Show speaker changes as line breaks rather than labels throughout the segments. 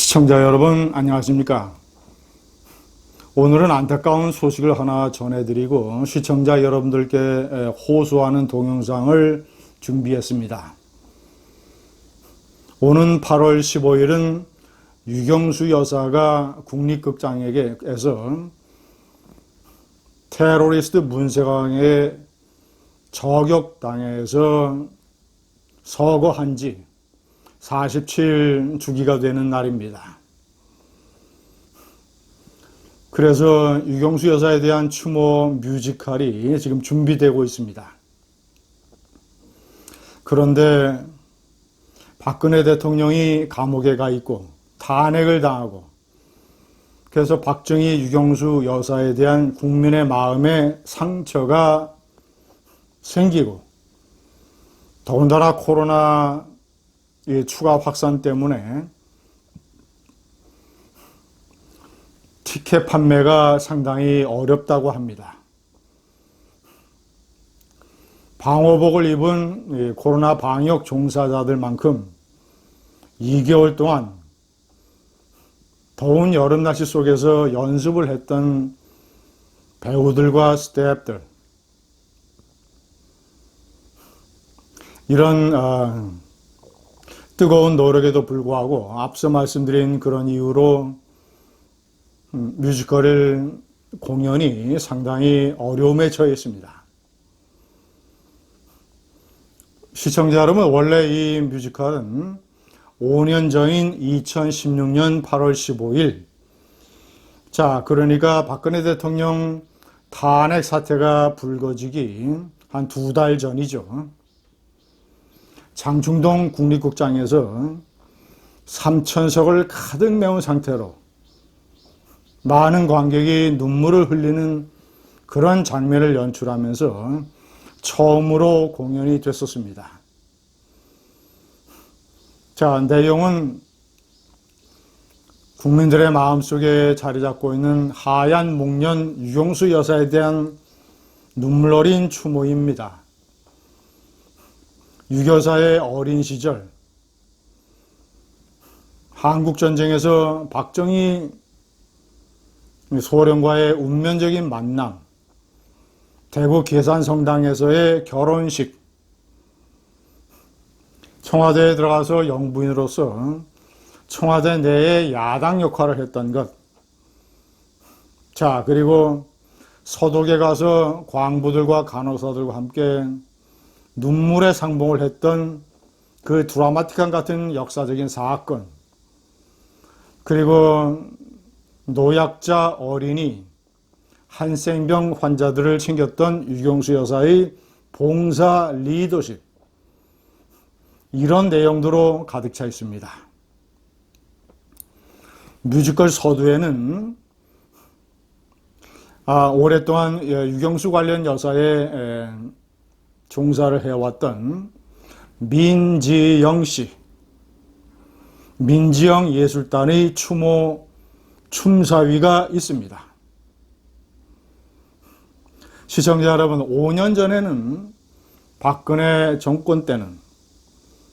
시청자 여러분 안녕하십니까? 오늘은 안타까운 소식을 하나 전해드리고 시청자 여러분들께 호소하는 동영상을 준비했습니다. 오는 8월 15일은 유경수 여사가 국립극장에서 테러리스트 문세광에 저격당해서 서거한 지 47주기가 되는 날입니다. 그래서 유경수 여사에 대한 추모 뮤지컬이 지금 준비되고 있습니다. 그런데 박근혜 대통령이 감옥에 가 있고 탄핵을 당하고 그래서 박정희 유경수 여사에 대한 국민의 마음에 상처가 생기고 더군다나 코로나 추가 확산 때문에 티켓 판매가 상당히 어렵다고 합니다. 방호복을 입은 코로나 방역 종사자들만큼 2개월 동안 더운 여름 날씨 속에서 연습을 했던 배우들과 스태프들, 이런 뜨거운 노력에도 불구하고 앞서 말씀드린 그런 이유로 뮤지컬 공연이 상당히 어려움에 처해 있습니다. 시청자 여러분, 원래 이 뮤지컬은 5년 전인 2016년 8월 15일, 자, 그러니까 박근혜 대통령 탄핵 사태가 불거지기 한 2달 전이죠. 장충동 국립극장에서 3,000석을 가득 메운 상태로 많은 관객이 눈물을 흘리는 그런 장면을 연출하면서 처음으로 공연이 됐었습니다. 자, 내용은 국민들의 마음속에 자리 잡고 있는 하얀 목련 유경수 여사에 대한 눈물 어린 추모입니다. 유교사의 어린 시절, 한국전쟁에서 박정희 소련과의 운명적인 만남, 대구 계산성당에서의 결혼식, 청와대에 들어가서 영부인으로서 청와대 내에 야당 역할을 했던 것, 자, 그리고 서독에 가서 광부들과 간호사들과 함께 눈물의 상봉을 했던 그 드라마틱한 같은 역사적인 사건, 그리고 노약자 어린이, 한센병 환자들을 챙겼던 유경수 여사의 봉사 리더십, 이런 내용들로 가득 차 있습니다. 뮤지컬 서두에는 오랫동안 유경수 관련 여사의 종사를 해왔던 민지영 씨, 민지영 예술단의 추모 춤사위가 있습니다. 시청자 여러분, 5년 전에는 박근혜 정권 때는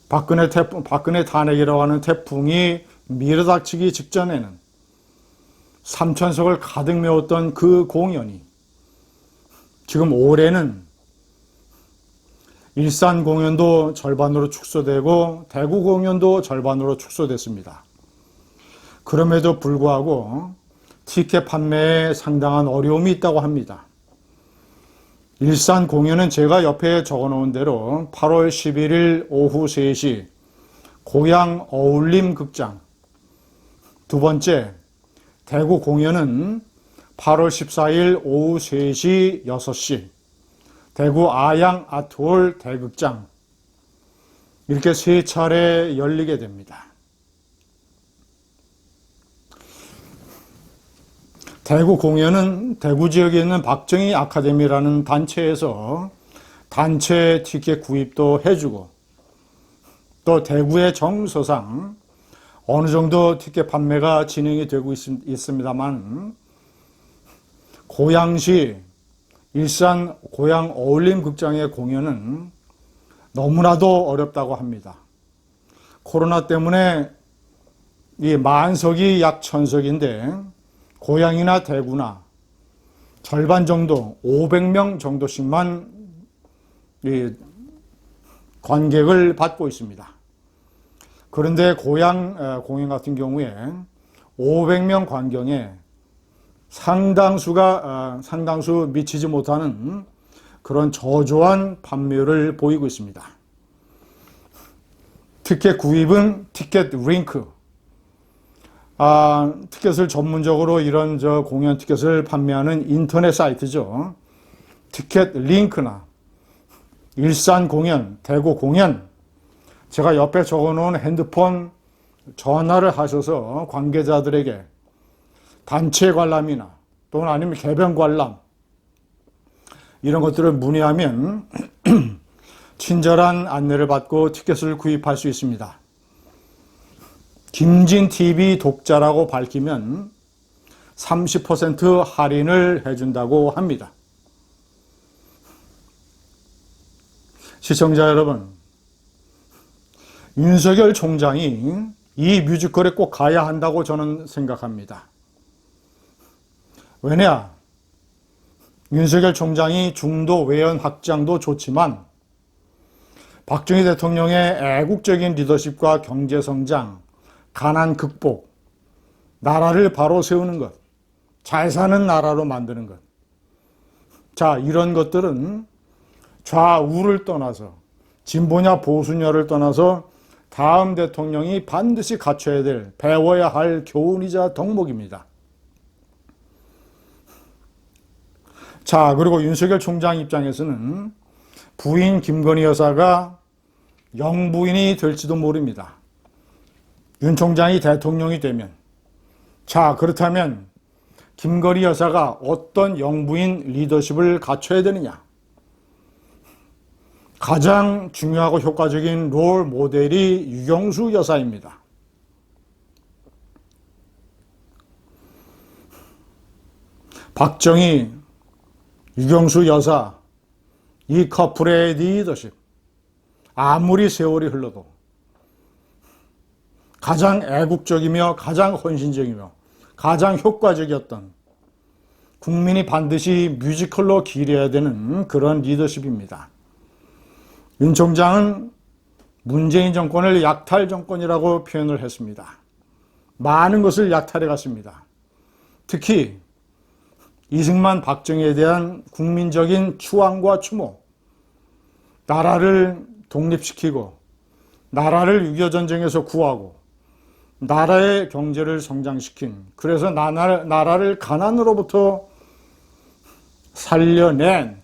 박근혜 탄핵이라고 하는 태풍이 밀어닥치기 직전에는 3,000석을 가득 메웠던 그 공연이 지금 올해는 일산 공연도 절반으로 축소되고 대구 공연도 절반으로 축소됐습니다. 그럼에도 불구하고 티켓 판매에 상당한 어려움이 있다고 합니다. 일산 공연은 제가 옆에 적어놓은 대로 8월 11일 오후 3시 고양 어울림극장, 두 번째 대구 공연은 8월 14일 오후 3시 6시 대구 아양 아트홀 대극장, 이렇게 3차례 열리게 됩니다. 대구 공연은 대구 지역에 있는 박정희 아카데미라는 단체에서 단체 티켓 구입도 해주고 또 대구의 정서상 어느 정도 티켓 판매가 진행이 되고 있습니다만 고양시 일산 고양 어울림극장의 공연은 너무나도 어렵다고 합니다. 코로나 때문에 이 만석이 약 1000석인데 고향이나 대구나 절반 정도 500명 정도씩만 이 관객을 받고 있습니다. 그런데 고향 공연 같은 경우에 500명 관경에 상당수 미치지 못하는 그런 저조한 판매율을 보이고 있습니다. 티켓 구입은 티켓 링크, 티켓을 전문적으로 이런 공연 티켓을 판매하는 인터넷 사이트죠. 티켓 링크나 일산 공연, 대구 공연, 제가 옆에 적어놓은 핸드폰 전화를 하셔서 관계자들에게 단체 관람이나 또는 아니면 개별 관람 이런 것들을 문의하면 친절한 안내를 받고 티켓을 구입할 수 있습니다. 김진TV 독자라고 밝히면 30% 할인을 해준다고 합니다. 시청자 여러분, 윤석열 총장이 이 뮤지컬에 꼭 가야 한다고 저는 생각합니다. 왜냐? 윤석열 총장이 중도 외연 확장도 좋지만 박정희 대통령의 애국적인 리더십과 경제 성장, 가난 극복, 나라를 바로 세우는 것, 잘 사는 나라로 만드는 것. 자, 이런 것들은 좌우를 떠나서 진보냐 보수냐를 떠나서 다음 대통령이 반드시 갖춰야 될, 배워야 할 교훈이자 덕목입니다. 자, 그리고 윤석열 총장 입장에서는 부인 김건희 여사가 영부인이 될지도 모릅니다. 윤 총장이 대통령이 되면. 자, 그렇다면 김건희 여사가 어떤 영부인 리더십을 갖춰야 되느냐? 가장 중요하고 효과적인 롤 모델이 유경수 여사입니다. 박정희, 유경수 여사, 이 커플의 리더십, 아무리 세월이 흘러도 가장 애국적이며 가장 헌신적이며 가장 효과적이었던, 국민이 반드시 뮤지컬로 기려야 되는 그런 리더십입니다. 윤 총장은 문재인 정권을 약탈 정권이라고 표현을 했습니다. 많은 것을 약탈해 갔습니다. 특히 이승만 박정희에 대한 국민적인 추앙과 추모, 나라를 독립시키고 나라를 6.25 전쟁에서 구하고 나라의 경제를 성장시킨, 그래서 나라를 가난으로부터 살려낸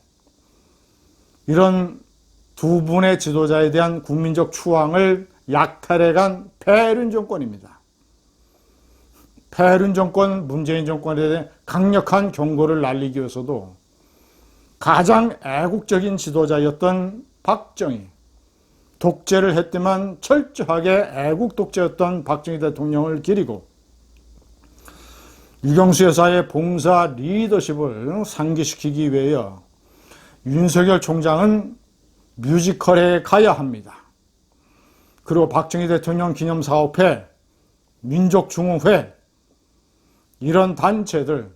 이런 두 분의 지도자에 대한 국민적 추앙을 약탈해간 패륜 정권입니다. 패륜 정권, 문재인 정권에 대해 강력한 경고를 날리기 위해서도 가장 애국적인 지도자였던 박정희, 독재를 했지만 철저하게 애국 독재였던 박정희 대통령을 기리고 유경수 여사의 봉사 리더십을 상기시키기 위하여 윤석열 총장은 뮤지컬에 가야 합니다. 그리고 박정희 대통령 기념사업회, 민족중흥회, 이런 단체들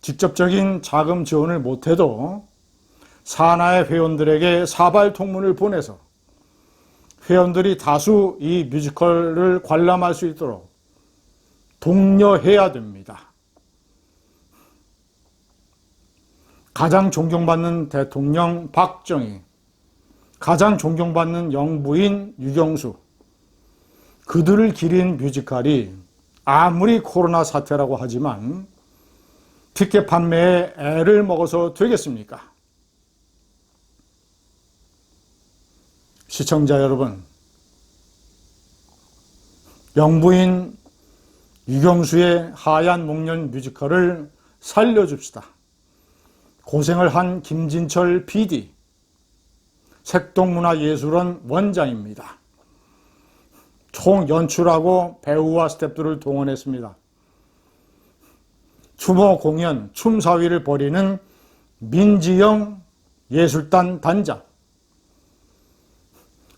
직접적인 자금 지원을 못해도 산하의 회원들에게 사발통문을 보내서 회원들이 다수 이 뮤지컬을 관람할 수 있도록 독려해야 됩니다. 가장 존경받는 대통령 박정희, 가장 존경받는 영부인 유경수, 그들을 기린 뮤지컬이 아무리 코로나 사태라고 하지만 티켓 판매에 애를 먹어서 되겠습니까? 시청자 여러분, 영부인 유경수의 하얀 목련 뮤지컬을 살려줍시다. 고생을 한 김진철 PD, 색동문화예술원 원장입니다. 총 연출하고 배우와 스태프들을 동원했습니다. 추모 공연, 춤사위를 벌이는 민지영 예술단 단장,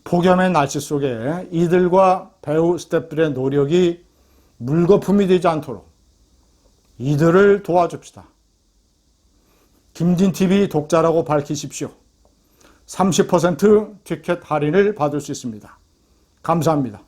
폭염의 날씨 속에 이들과 배우 스태프들의 노력이 물거품이 되지 않도록 이들을 도와줍시다. 김진TV 독자라고 밝히십시오. 30% 티켓 할인을 받을 수 있습니다. 감사합니다.